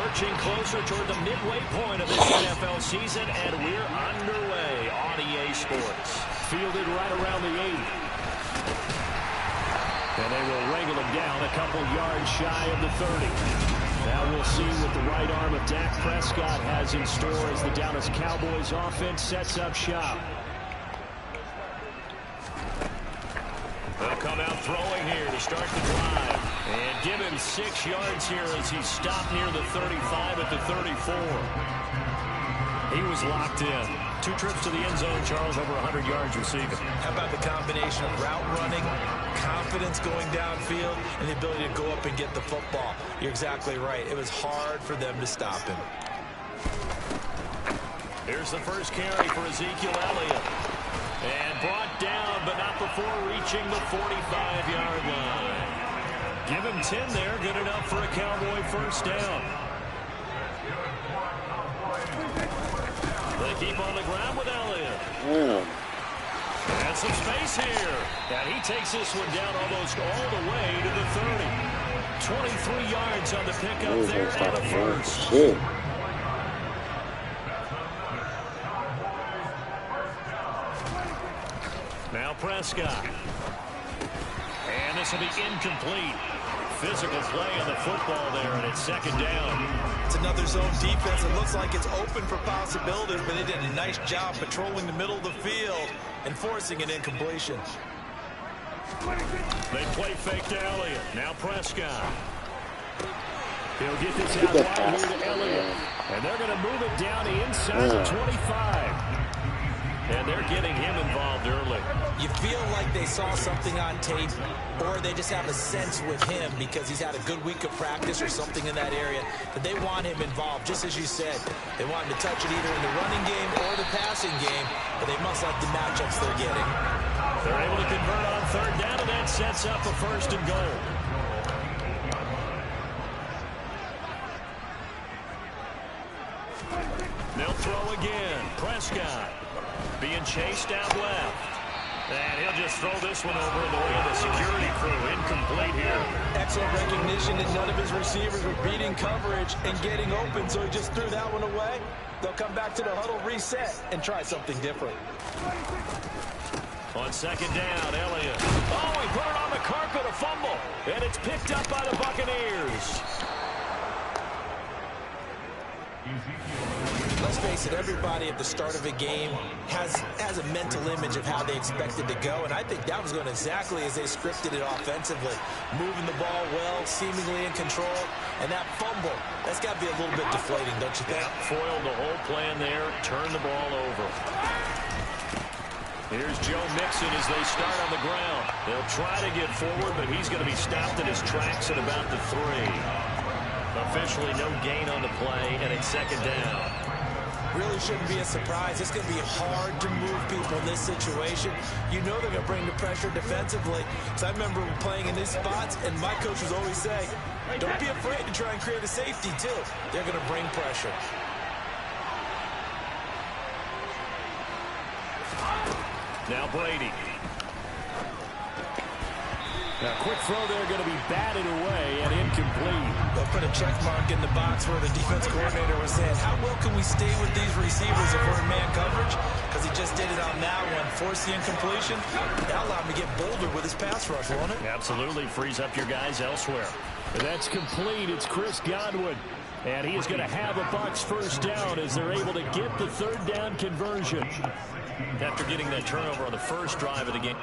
Lurching closer toward the midway point of this NFL season, and we're underway on EA Sports. Fielded right around the 8. And they will wrangle him down a couple yards shy of the 30. Now we'll see what the right arm of Dak Prescott has in store as the Dallas Cowboys offense sets up shop. They'll come out throwing here to start the drive. And give him 6 yards here as he stopped near the 35 at the 34. He was locked in. 2 trips to the end zone, Charles, over 100 yards receiving. How about the combination of route running, confidence going downfield, and the ability to go up and get the football? You're exactly right. It was hard for them to stop him. Here's the first carry for Ezekiel Elliott. And brought down, but not before reaching the 45-yard line. Give him 10 there. Good enough for a Cowboy first down. They keep on the ground with Elliott. And some space here. And he takes this one down almost all the way to the 30. 23 yards on the pickup there and a first. Now Prescott. And this will be incomplete. Physical play on the football there, and it's second down. It's another zone defense. It looks like it's open for possibilities, but they did a nice job patrolling the middle of the field and forcing an incompletion. They play fake to Elliott. Now Prescott. He'll get this out wide here to Elliott. And they're going to move it down the inside the 25. And they're getting him involved early. You feel like they saw something on tape, or they just have a sense with him because he's had a good week of practice or something in that area that they want him involved, just as you said. They want him to touch it either in the running game or the passing game, but they must like the matchups they're getting. They're able to convert on third down, and that sets up a first and goal. They'll throw again. Prescott being chased out left. And he'll just throw this one over in the way of the security crew. Incomplete here. Excellent recognition that none of his receivers were beating coverage and getting open, so he just threw that one away. They'll come back to the huddle, reset, and try something different. On second down, Elliott. Oh, he put it on the carpet, a fumble. And it's picked up by the Buccaneers. Let's face it, everybody at the start of a game has a mental image of how they expected to go, and I think that was going exactly as they scripted it offensively. Moving the ball well, seemingly in control, and that fumble, that's got to be a little bit deflating, don't you think? Yeah, foiled the whole plan there, turned the ball over. Here's Joe Mixon as they start on the ground. They'll try to get forward, but he's going to be stopped in his tracks at about the 3. Officially no gain on the play, and it's second down. Really shouldn't be a surprise. It's going to be hard to move people in this situation. You know they're going to bring the pressure defensively. So I remember playing in these spots, and my coach was always saying, don't be afraid to try and create a safety, too. They're going to bring pressure. Now Brady. Now, quick throw there going to be batted away and incomplete. They'll put a check mark in the box where the defense coordinator was saying, how well can we stay with these receivers if we're in man coverage? Because he just did it on that one, forced the incompletion. That allowed him to get bolder with his pass rush, won't it? Absolutely, frees up your guys elsewhere. And that's complete. It's Chris Godwin. And he is going to have a Bucs first down as they're able to get the third down conversion. After getting that turnover on the first drive of the game.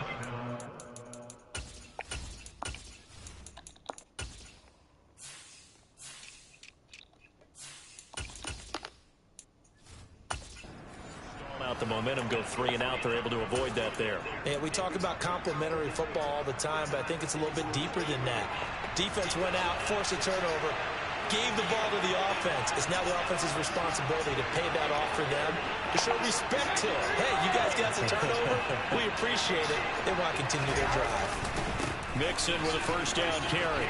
The momentum go 3 and out. They're able to avoid that there. And we talk about complementary football all the time, but I think it's a little bit deeper than that. Defense went out, forced a turnover, gave the ball to the offense. It's now the offense's responsibility to pay that off for them, to show respect to it. Hey, you guys got some turnover. We appreciate it. They want to continue their drive. Mixon with a first down carry.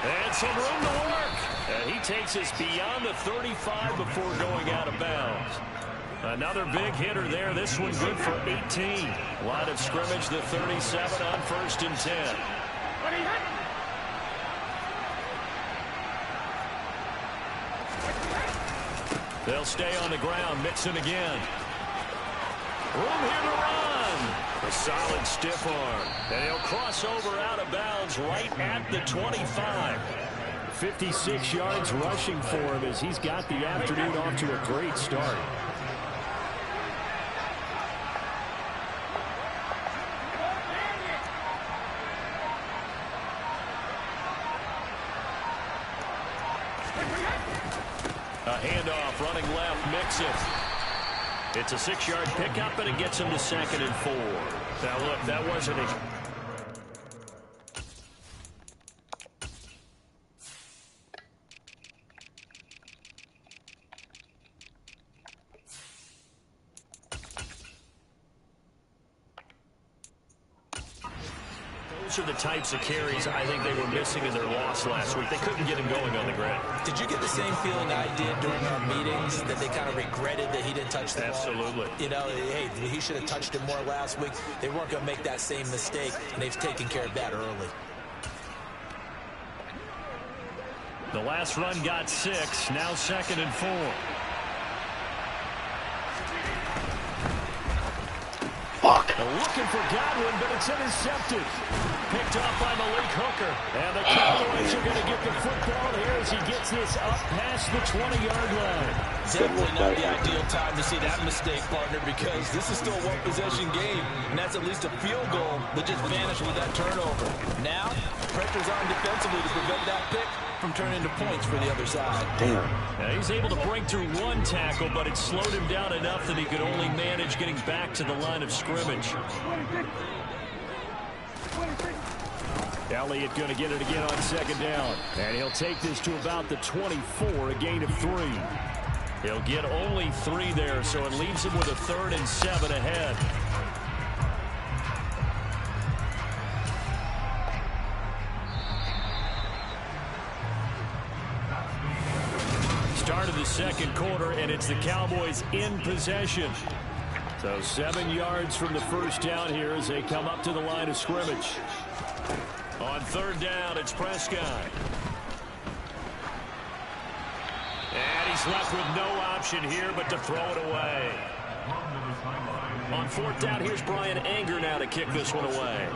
And some room to work. And he takes us beyond the 35 before going out of bounds. Another big hitter there. This one good for 18. Line of scrimmage, the 37 on first and 10. They'll stay on the ground. Mixon again. Room here to run. A solid stiff arm. And he'll cross over out of bounds right at the 25. 56 yards rushing for him as he's got the afternoon off to a great start. A handoff running left, Mixon. It's a 6-yard pickup, and it gets him to 2nd and 4. Now, look, that wasn't a... Those are the types of carries I think they were missing in their loss last week. They couldn't get him going on the ground. Did you get the same feeling I did during our meetings, that they kind of regretted that he didn't touch the ball? Absolutely. You know, hey, he should have touched it more last week. They weren't going to make that same mistake, and they've taken care of that early. The last run got 6, now 2nd and 4. Looking for Godwin, but it's intercepted. Picked off by Malik Hooker. And the Cowboys are going to get the football here as he gets this up past the 20-yard line. Definitely not the ideal time to see that mistake, partner, because this is still a one-possession game, and that's at least a field goal that just vanished with that turnover. Now, pressure's on defensively to prevent that pick from turning into points for the other side. Damn. Now he's able to break through one tackle, but it slowed him down enough that he could only manage getting back to the line of scrimmage. Elliott going to get it again on 2nd down. And he'll take this to about the 24, a gain of 3. He'll get only 3 there, so it leaves him with a 3rd and 7 ahead. Start of the second quarter, and it's the Cowboys in possession. So 7 yards from the first down here as they come up to the line of scrimmage. On 3rd down, it's Prescott. And he's left with no option here but to throw it away. On 4th down, here's Brian Anger now to kick this one away.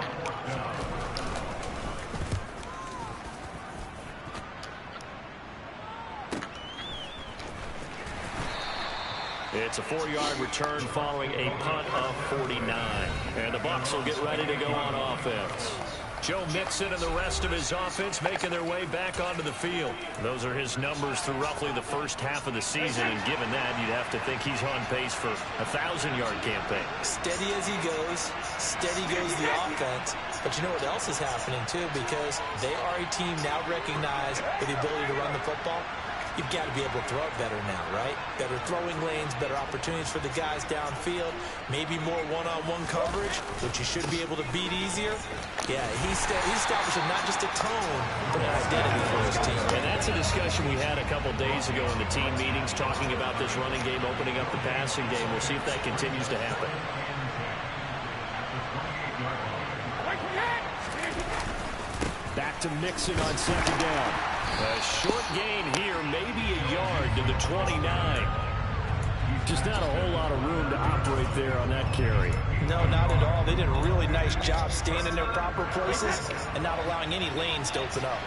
It's a 4-yard return following a punt of 49. And the Bucs will get ready to go on offense. Joe Mixon and the rest of his offense making their way back onto the field. Those are his numbers through roughly the first half of the season, and given that, you'd have to think he's on pace for a 1,000-yard campaign. Steady as he goes, steady goes the offense. But you know what else is happening, too, because they are a team now recognized with the ability to run the football. You've got to be able to throw it better now, right? Better throwing lanes, better opportunities for the guys downfield, maybe more one-on-one coverage, which you should be able to beat easier. Yeah, he's establishing not just a tone, but an identity for his team. And that's a discussion we had a couple days ago in the team meetings, talking about this running game, opening up the passing game. We'll see if that continues to happen. Back to Mixon on 2nd down. A short gain here, maybe a yard to the 29. Just not a whole lot of room to operate there on that carry. No, not at all. They did a really nice job staying in their proper places and not allowing any lanes to open up.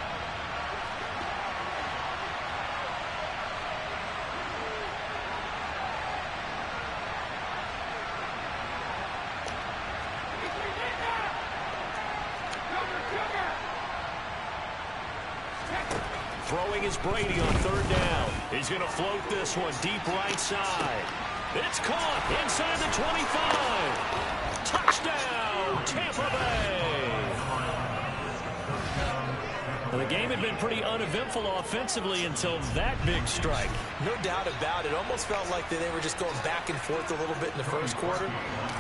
Throwing is Brady on 3rd down. He's going to float this one deep right side. It's caught inside the 25. Touchdown, Tampa Bay. Well, the game had been pretty uneventful offensively until that big strike. No doubt about it. Almost felt like they were just going back and forth a little bit in the first quarter.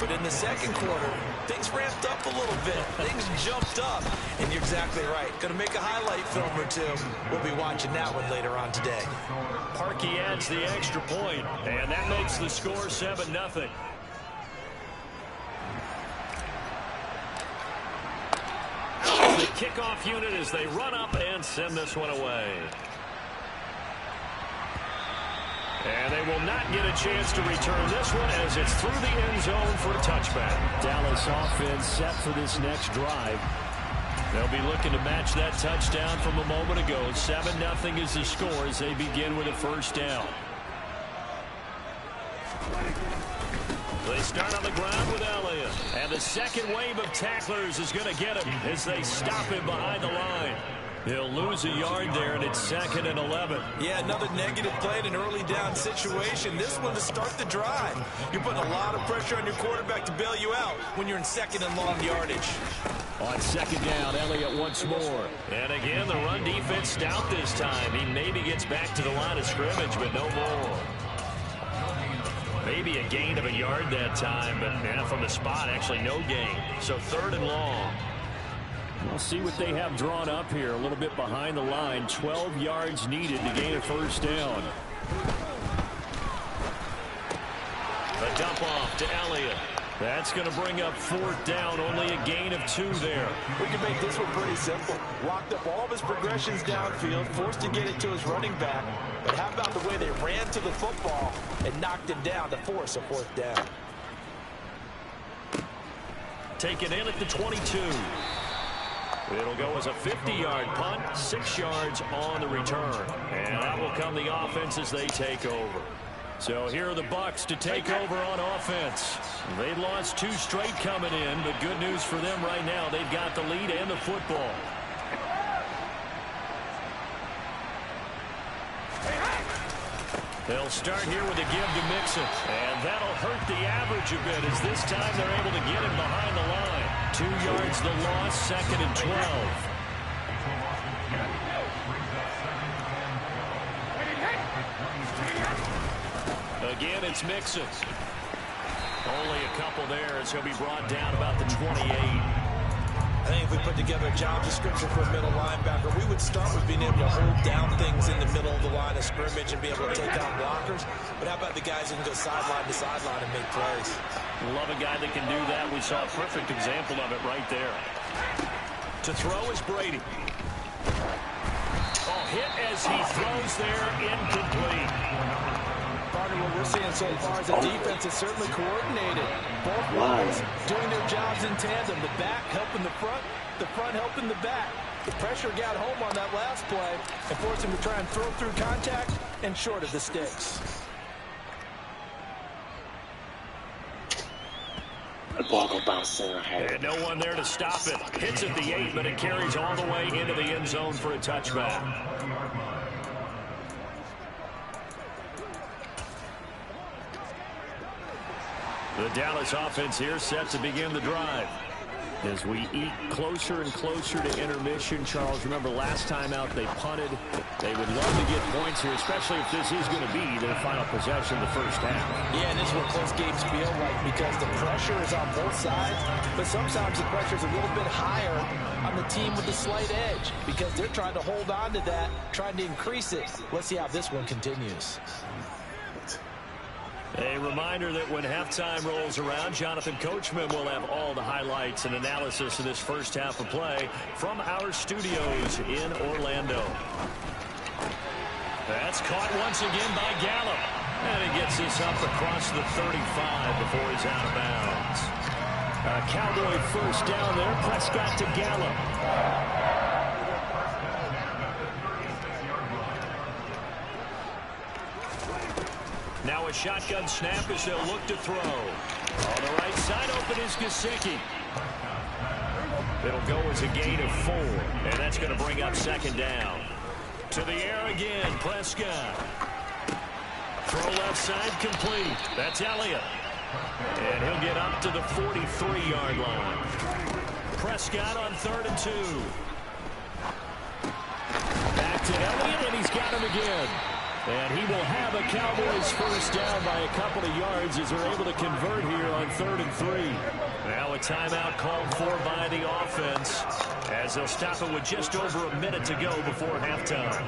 But in the second quarter, things ramped up a little bit. Things jumped up. And you're exactly right. Going to make a highlight film or two. We'll be watching that one later on today. Parkey adds the extra point, and that makes the score 7-0. The kickoff unit as they run up and send this one away. And they will not get a chance to return this one as it's through the end zone for a touchback. Dallas offense set for this next drive. They'll be looking to match that touchdown from a moment ago. 7-0 is the score as they begin with a first down. They start on the ground with Elliott. And the second wave of tacklers is going to get him as they stop him behind the line. He'll lose a yard there, and it's 2nd and 11. Yeah, another negative play in an early down situation. This one to start the drive. You're putting a lot of pressure on your quarterback to bail you out when you're in 2nd and long yardage. On 2nd down, Elliott once more. And again, the run defense stout this time. He maybe gets back to the line of scrimmage, but no more. Maybe a gain of a yard that time, but now from the spot, actually no gain. So 3rd and long. We'll see what they have drawn up here. A little bit behind the line. 12 yards needed to gain a first down. A dump off to Elliott. That's going to bring up 4th down. Only a gain of 2 there. We can make this one pretty simple. Locked up all of his progressions downfield, forced to get it to his running back. But how about the way they ran to the football and knocked him down to force a 4th down? Taken in at the 22. It'll go as a 50-yard punt, 6 yards on the return. And out will come the offense as they take over. So here are the Bucs to take over on offense. They've lost 2 straight coming in, but good news for them right now. They've got the lead and the football. They'll start here with a give to Mixon. And that'll hurt the average a bit as this time they're able to get him behind the line. 2 yards the loss, 2nd and 12. Again, it's Mixon. Only a couple there as he'll be brought down about the 28. I think if we put together a job description for a middle linebacker, we would start with being able to hold down things in the middle of the line of scrimmage and be able to take out blockers. But how about the guys who can go sideline to sideline and make plays? Love a guy that can do that. We saw a perfect example of it right there. To throw is Brady. Oh, hit as he throws there, incomplete. Partner, what we're seeing so far is the defense is certainly coordinated. Both lines doing their jobs in tandem. The back helping the front helping the back. The pressure got home on that last play and forced him to try and throw through contact and short of the sticks. The ball go bouncing ahead. And no one there to stop it. Hits at the 8, but it carries all the way into the end zone for a touchback. The Dallas offense here set to begin the drive. As we eat closer and closer to intermission, Charles, remember last time out they punted. They would love to get points here, especially if this is going to be their final possession of the first half. Yeah, and this is what close games feel like because the pressure is on both sides, but sometimes the pressure is a little bit higher on the team with the slight edge because they're trying to hold on to that, trying to increase it. Let's see how this one continues. A reminder that when halftime rolls around, Jonathan Coachman will have all the highlights and analysis of this first half of play from our studios in Orlando. That's caught once again by Gallup. And he gets this up across the 35 before he's out of bounds. A Cowboy first down there. Prescott to Gallup. Now a shotgun snap as they'll look to throw. On the right side, open is Gesicki. It'll go as a gain of 4, and that's going to bring up 2nd down. To the air again, Prescott. Throw left side complete. That's Elliott. And he'll get up to the 43-yard line. Prescott on 3rd and 2. Back to Elliott, and he's got him again. And he will have a Cowboys first down by a couple of yards as they're able to convert here on 3rd and 3. Now a timeout called for by the offense as they'll stop it with just over a minute to go before halftime.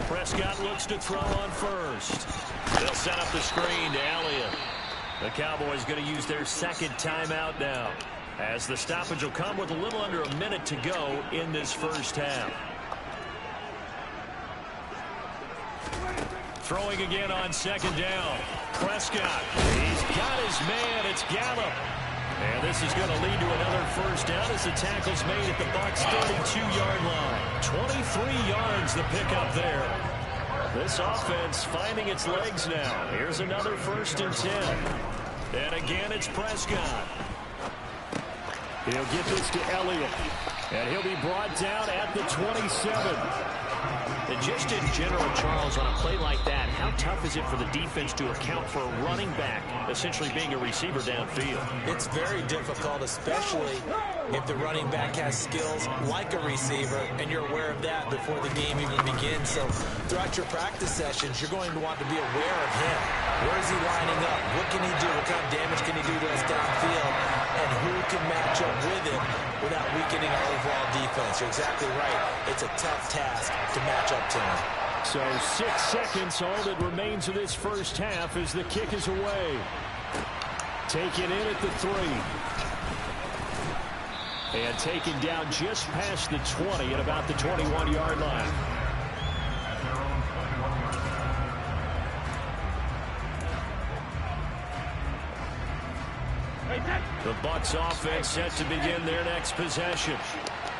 Prescott looks to throw on first. They'll set up the screen to Elliott. The Cowboys going to use their 2nd timeout now as the stoppage will come with a little under a minute to go in this first half. throwing again on second down. Prescott. He's got his man. It's Gallup. And this is going to lead to another first down as the tackle's made at the Bucs' 32-yard line. 23 yards the pickup there. This offense finding its legs now. Here's another 1st and 10. And again, it's Prescott. He'll get this to Elliott. And he'll be brought down at the 27. And just in general, Charles, on a play like that, how tough is it for the defense to account for a running back essentially being a receiver downfield? It's very difficult, especially if the running back has skills like a receiver, and you're aware of that before the game even begins. So throughout your practice sessions, you're going to want to be aware of him. Where is he lining up? What can he do? What kind of damage can he do to us downfield? And who can match up with him without weakening our overall defense? You're exactly right. It's a tough task to match up to him. So 6 seconds, all that remains of this first half as the kick is away. Taken in at the 3. And taken down just past the 20 at about the 21-yard line. The Bucs offense set to begin their next possession.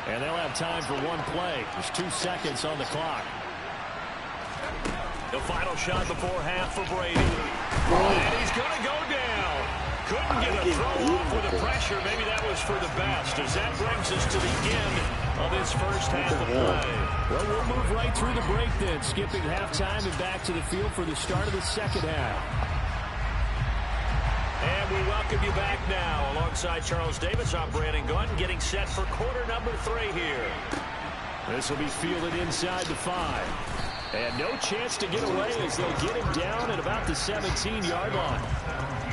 And they'll have time for one play. There's 2 seconds on the clock. The final shot before half for Brady. And he's going to go down. Couldn't get a throw off with the pressure. Maybe that was for the best, as that brings us to the end of this first half of play. Well, we'll move right through the break then, skipping halftime and back to the field for the start of the second half. And we welcome you back now. Alongside Charles Davis, I'm Brandon Gaudin, getting set for quarter number 3 here. This will be fielded inside the 5. And no chance to get away as they'll get him down at about the 17-yard line.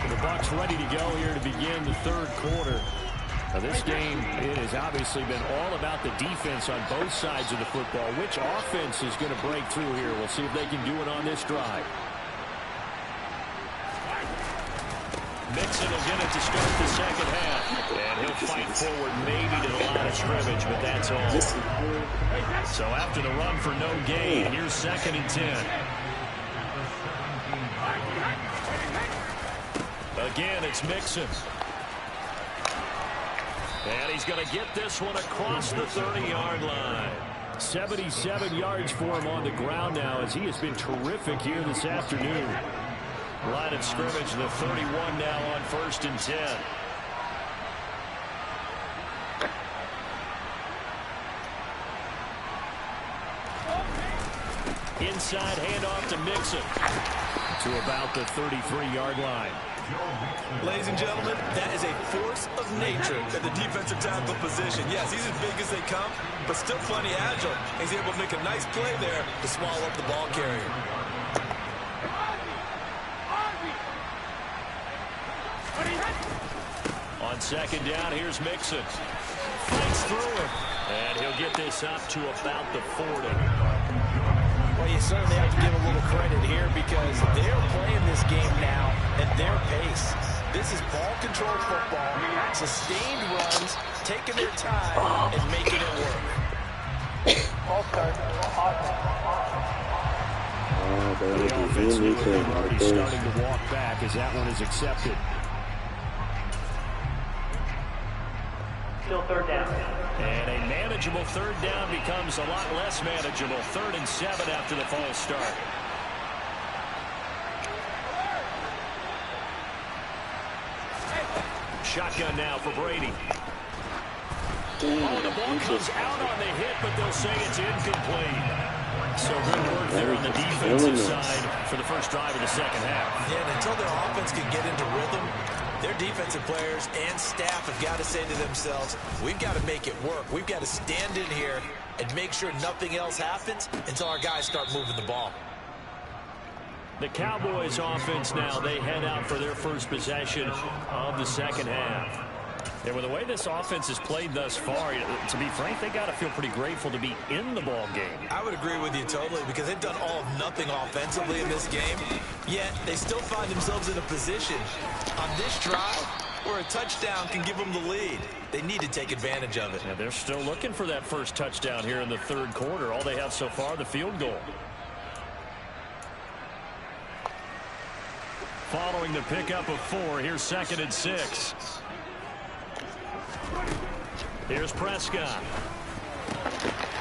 The Bucs ready to go here to begin the third quarter. Now this game, it has obviously been all about the defense on both sides of the football. Which offense is going to break through here? We'll see if they can do it on this drive. Mixon will get it to start the second half. And he'll fight forward maybe to the line of scrimmage, but that's all. So after the run for no gain, here's 2nd and 10. Again, it's Mixon. And he's going to get this one across the 30-yard line. 77 yards for him on the ground now as he has been terrific here this afternoon. Line of scrimmage, the 31 now on 1st and 10. Inside handoff to Mixon. To about the 33-yard line. Ladies and gentlemen, that is a force of nature at the defensive tackle position. Yes, he's as big as they come, but still plenty agile. He's able to make a nice play there to swallow up the ball carrier. On second down, here's Mixon. Fights through him. And he'll get this up to about the 40. Well, you certainly have to give a little credit here because they're playing this game now at their pace. This is ball control football, sustained runs, taking their time and making it work. The offense already starting to walk back as that one is accepted. Still 3rd down. And a manageable 3rd down becomes a lot less manageable. 3rd and 7 after the false start. Shotgun now for Brady. Oh, the ball comes out on the hit, but they'll say it's incomplete. So good work there on the defensive side for the first drive of the second half. Yeah, and until their offense can get into rhythm, their defensive players and staff have got to say to themselves, we've got to make it work. We've got to stand in here and make sure nothing else happens until our guys start moving the ball. The Cowboys offense now, they head out for their first possession of the second half. And with the way this offense has played thus far, to be frank, they got to feel pretty grateful to be in the ball game. I would agree with you totally because they've done all of nothing offensively in this game, yet they still find themselves in a position on this drive where a touchdown can give them the lead. They need to take advantage of it. And they're still looking for that first touchdown here in the third quarter. All they have so far, the field goal. following the pickup of 4. Here's 2nd and 6. Here's Prescott.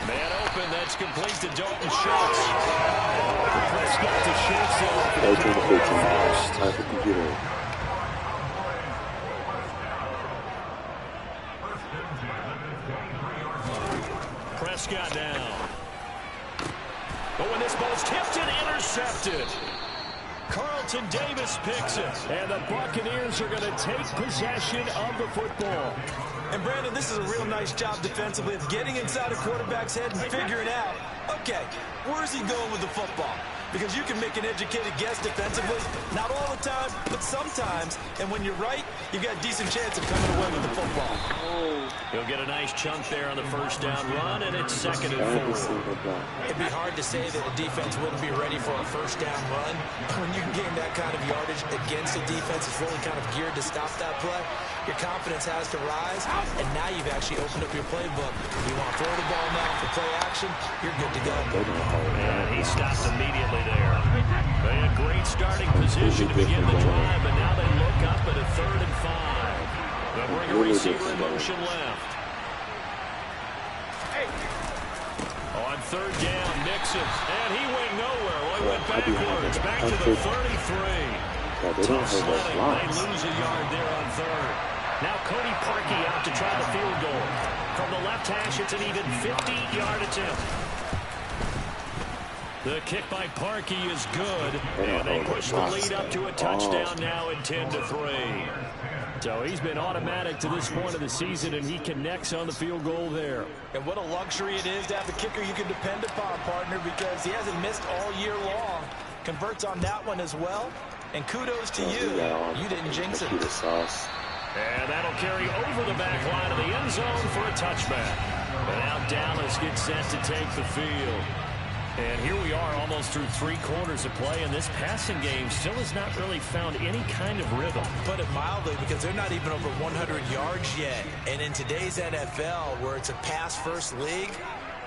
Man open. That's complete to Dalton Schultz. Prescott to Schultz. Time for computer. Prescott down. But when this ball's tipped and intercepted. Carlton Davis picks it. And the Buccaneers are going to take possession of the football. And, Brandon, this is a real nice job defensively of getting inside a quarterback's head and figuring out, okay, where's he going with the football? Because you can make an educated guess defensively, not all the time, but sometimes. And when you're right, you've got a decent chance of coming away with the football. He'll get a nice chunk there on the first down run, and it's 2nd and 4. It'd be hard to say that the defense wouldn't be ready for a first down run. When you can gain that kind of yardage against a defense that's really kind of geared to stop that play, your confidence has to rise, and now you've actually opened up your playbook. If you want to throw the ball now for play action, you're good to go. And he stopped immediately there. They had great starting position to begin the drive, but now they look up at a 3rd and 5. They'll bring a receiver in motion left. On 3rd down, Nixon, and he went nowhere. Well, he went backwards, back to the 33. Tough sledding. They lose a yard there on 3rd. Now Cody Parkey out to try the field goal. From the left hash, it's an even 50-yard attempt. The kick by Parkey is good, and they push the lead up to a touchdown now at 10-3. So he's been automatic to this point of the season, and he connects on the field goal there. And what a luxury it is to have a kicker you can depend upon, partner, because he hasn't missed all year long. Converts on that one as well, and kudos to you. You didn't jinx it. And that'll carry over the back line of the end zone for a touchback. And now Dallas gets set to take the field. And here we are almost through 3 quarters of play, and this passing game still has not really found any kind of rhythm. Put it mildly, because they're not even over 100 yards yet. And in today's NFL, where it's a pass-first league,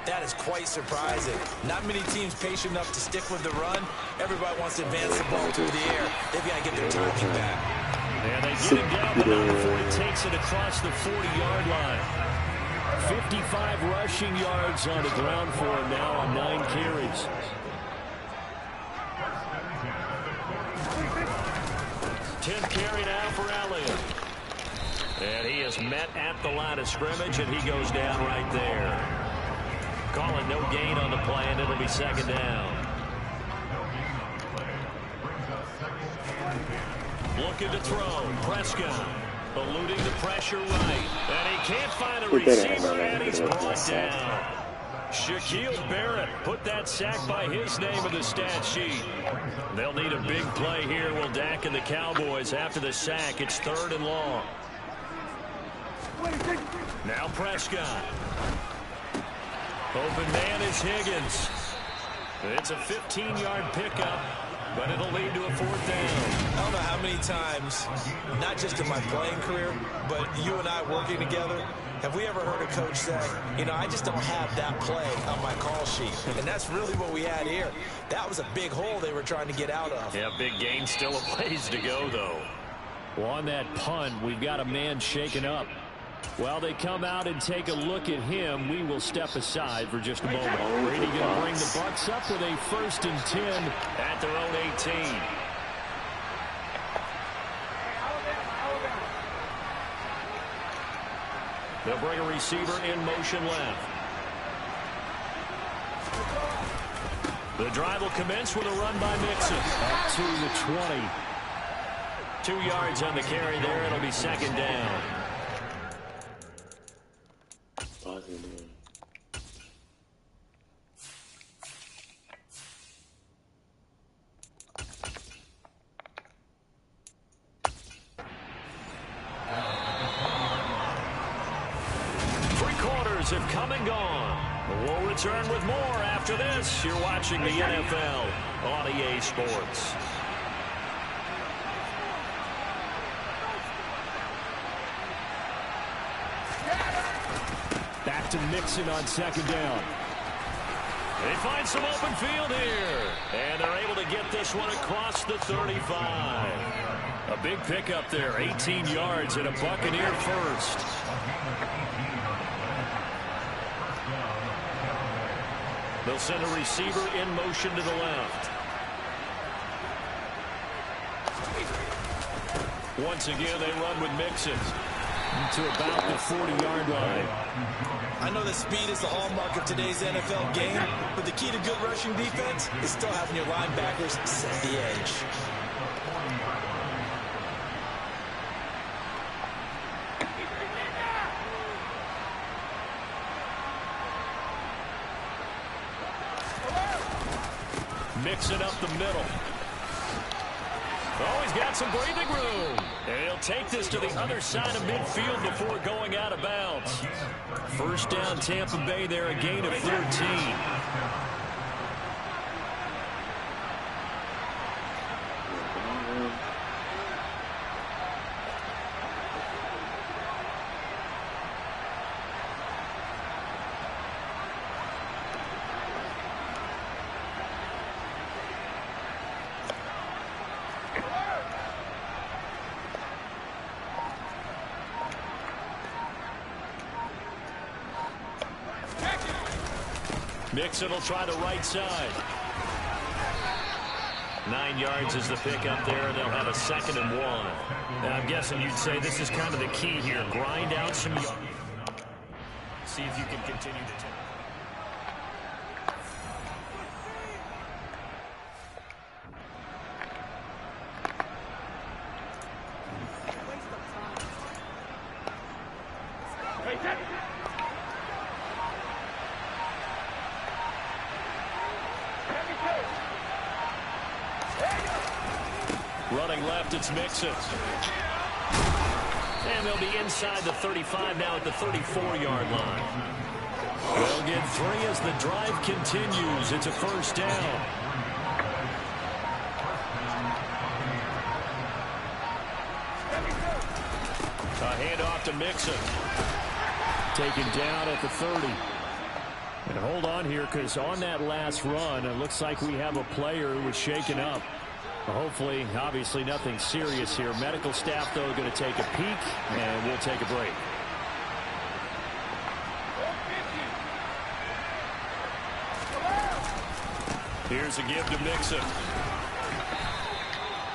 that is quite surprising. Not many teams patient enough to stick with the run. Everybody wants to advance the ball through the air. They've got to get their timing back. And they get him down, but not before he takes it across the 40-yard line. 55 rushing yards on the ground for him now on 9 carries. Tenth carry now for Elliott. And he is met at the line of scrimmage, and he goes down right there. Calling no gain on the play, and it'll be 2nd down. Looking to throw. Prescott. Eluding the pressure right. And he can't find a receiver, and he's brought down. Shaquille Barrett put that sack by his name in the stat sheet. They'll need a big play here, will Dak and the Cowboys after the sack. It's 3rd and long. Now Prescott. Open man is Higgins. It's a 15-yard pickup, but it'll lead to a 4th down. I don't know how many times, not just in my playing career, but you and I working together, have we ever heard a coach say, you know, I just don't have that play on my call sheet. And that's really what we had here. That was a big hole they were trying to get out of. Yeah, big gain, still a ways to go, though. Well, on that punt, we've got a man shaken up. While they come out and take a look at him, we will step aside for just a moment. Brady going to bring the Bucs up with a 1st and 10 at their own 18. They'll bring a receiver in motion left. The drive will commence with a run by Mixon. Up to the 20. 2 yards on the carry there. It'll be 2nd down. 3 quarters have come and gone. We'll return with more after this. You're watching the NFL on EA Sports. Back to Mixon on 2nd down. They find some open field here. And they're able to get this one across the 35. A big pickup there, 18 yards and a Buccaneer first. They'll send a receiver in motion to the left. Once again, they run with Mixon to about the 40-yard line. I know that speed is the hallmark of today's NFL game, but the key to good rushing defense is still having your linebackers set the edge. Mixing up the middle. Oh, he's got some breathing room. And he'll take this to the other side of midfield before going out of bounds. First down, Tampa Bay there, a gain of 13. Mixon will try the right side. 9 yards is the pickup there, and they'll have a 2nd and 1. And I'm guessing you'd say this is kind of the key here. Grind out some yards. See if you can continue to take. Running left, it's Mixon. And they'll be inside the 35 now at the 34-yard line. They'll get 3 as the drive continues. It's a first down. A handoff to Mixon. Taken down at the 30. And hold on here, because on that last run, it looks like we have a player who was shaken up. Hopefully, obviously nothing serious here. Medical staff, though, going to take a peek, and we'll take a break. Here's a give to Mixon.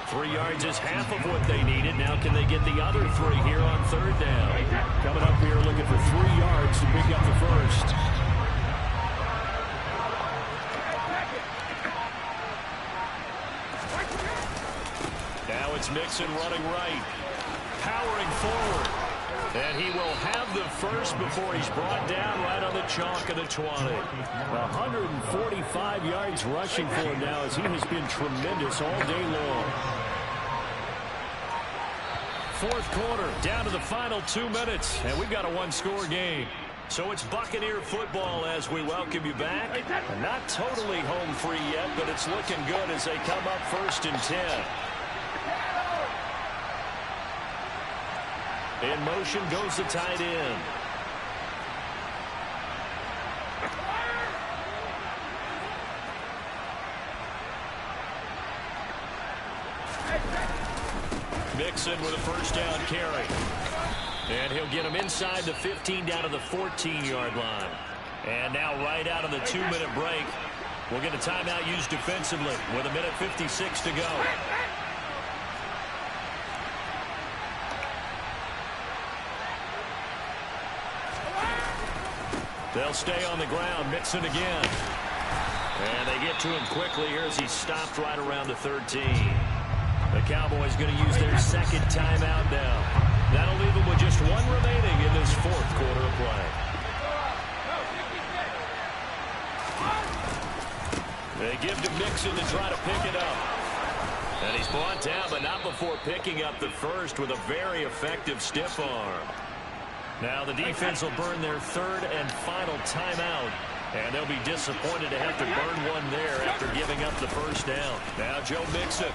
3 yards is half of what they needed. Now can they get the other 3 here on 3rd down? Coming up here looking for 3 yards to pick up the first. It's Mixon running right, powering forward, and he will have the first before he's brought down right on the chalk of the 20. 145 yards rushing for him now, as he has been tremendous all day long. 4th quarter, down to the final 2 minutes, and we've got a 1-score game. So it's Buccaneer football as we welcome you back. Not totally home free yet, but it's looking good as they come up 1st and 10. In motion goes the tight end. Mixon with a first down carry. And he'll get him inside the 15 down to the 14-yard line. And now right out of the 2-minute break, we'll get a timeout used defensively with 1:56 to go. They'll stay on the ground. Mixon again. And they get to him quickly here as he's stopped right around the 13. The Cowboys going to use their 2nd timeout now. That'll leave them with just 1 remaining in this 4th quarter of play. They give to Mixon to try to pick it up. And he's brought down, but not before picking up the first with a very effective stiff arm. Now the defense will burn their 3rd and final timeout, and they'll be disappointed to have to burn one there after giving up the first down. Now Joe Mixon.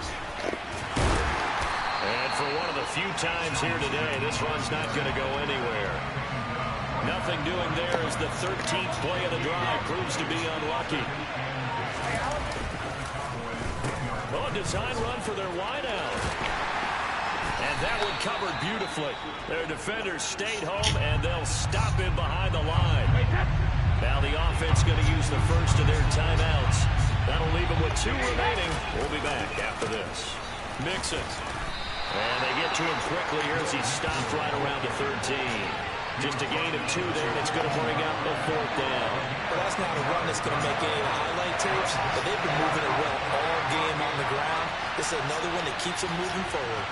And for one of the few times here today, this run's not going to go anywhere. Nothing doing there as the 13th play of the drive proves to be unlucky. Oh, a design run for their wideout. And that one covered beautifully. Their defenders stayed home, and they'll stop him behind the line. Now the offense going to use the first of their timeouts. That'll leave them with 2 remaining. We'll be back after this. Mixon. And they get to him quickly here as he stopped right around the 13. Just a gain of 2 there, and it's going to bring up the 4th down. Well, that's not a run that's going to make any of the highlight tapes, but they've been moving it well all game on the ground. This is another one that keeps them moving forward.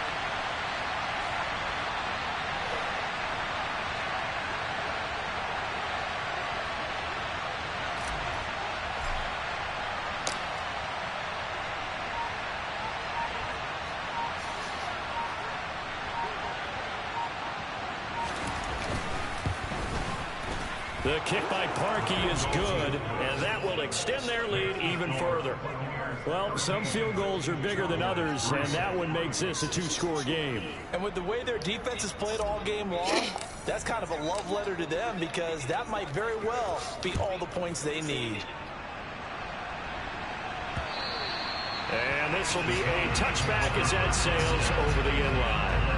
The kick by Parkey is good, and that will extend their lead even further. Well, some field goals are bigger than others, and that one makes this a 2-score game. And with the way their defense has played all game long, that's kind of a love letter to them because that might very well be all the points they need. And this will be a touchback as that sails over the end line.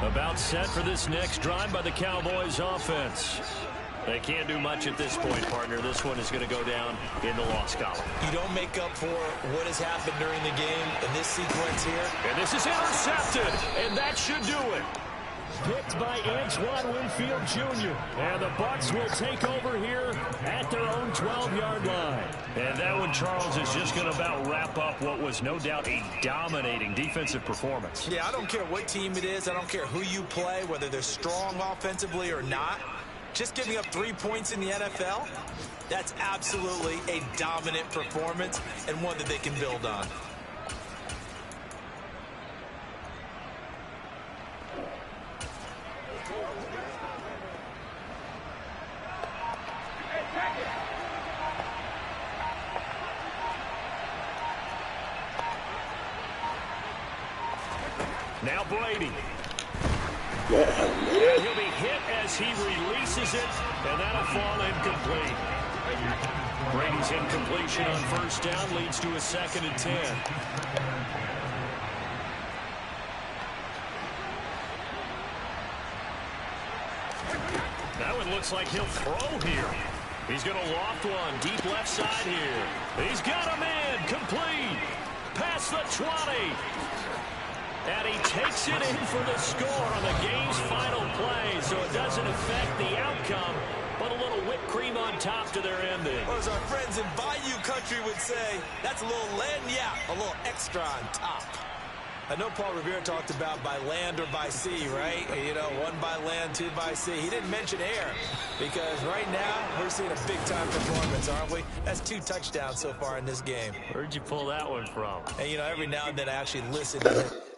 About set for this next drive by the Cowboys offense. They can't do much at this point, partner. This one is going to go down in the loss column. You don't make up for what has happened during the game in this sequence here. And this is intercepted, and that should do it. Picked by Antoine Winfield Jr. And the Bucs will take over here at their own 12-yard line. And that one, Charles, is just going to about wrap up what was no doubt a dominating defensive performance. Yeah, I don't care what team it is. I don't care who you play, whether they're strong offensively or not. Just giving up 3 points in the NFL, that's absolutely a dominant performance and one that they can build on. Now Brady. And he'll be hit as he releases it, and that'll fall incomplete. Brady's incompletion on first down leads to a 2nd and 10. That one looks like he'll throw here. He's going to loft one deep left side here. He's got a man complete. Past the 20. And he takes it in for the score on the game's final play, so it doesn't affect the outcome, but a little whipped cream on top to their ending. Or as our friends in Bayou Country would say, that's a little lagniappe, a little extra on top. I know Paul Revere talked about by land or by sea, right? You know, 1 by land, 2 by sea. He didn't mention air because right now we're seeing a big-time performance, aren't we? That's 2 touchdowns so far in this game. Where'd you pull that one from? And, you know, every now and then I actually listen to it.